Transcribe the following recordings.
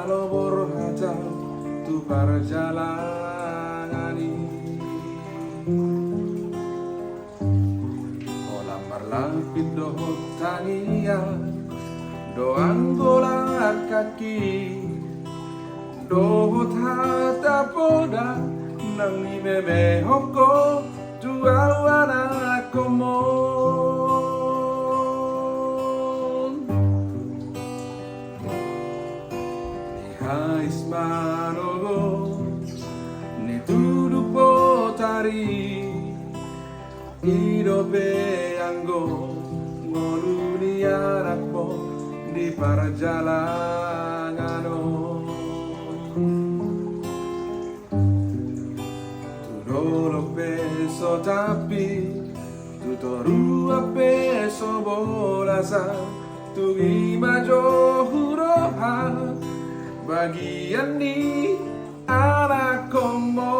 Kalau berhajat tu perjalanan ini kolam berlapis dohot tania doang golak kaki dohot hata poda nang ni bebe hoko dua anak komon Hais manogo ni tudu potari idobe anggo ngolu ni arakpo di perjalanano tudolo peso tapi tutoru peso bolasa tugi majo huroha bagian di anak komo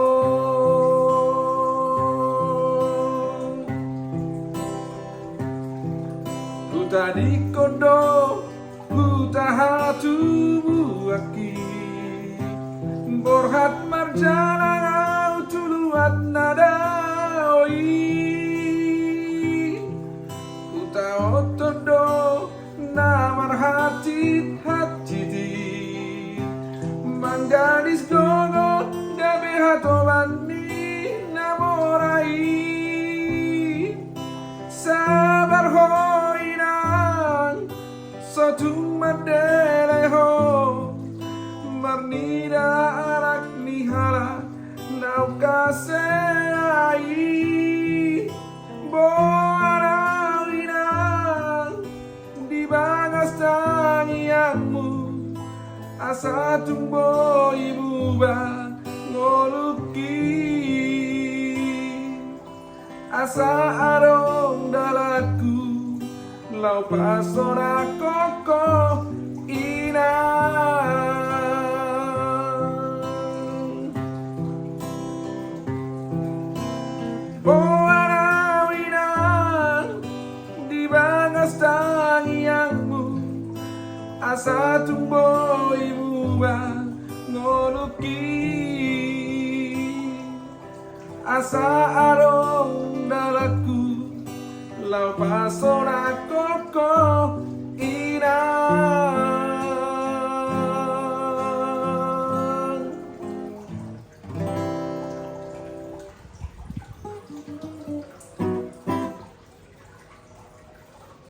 Huta di kodo huta hatu buaki borhat marjana tuluat nada oi huta otodo namar hati Manggadis dogo gabe hatobani namorai sabar hoinang sotung madeleho marnida arak nihala nau kasai boarau inang di bagas tangianmu asa tumbo ibu ba ngoluki asa arong dalaku lau pasora koko inang boarau inang di bagas tangianmu asa tumbo ibu ba ngoluki asa arong dalaku lau pasora koko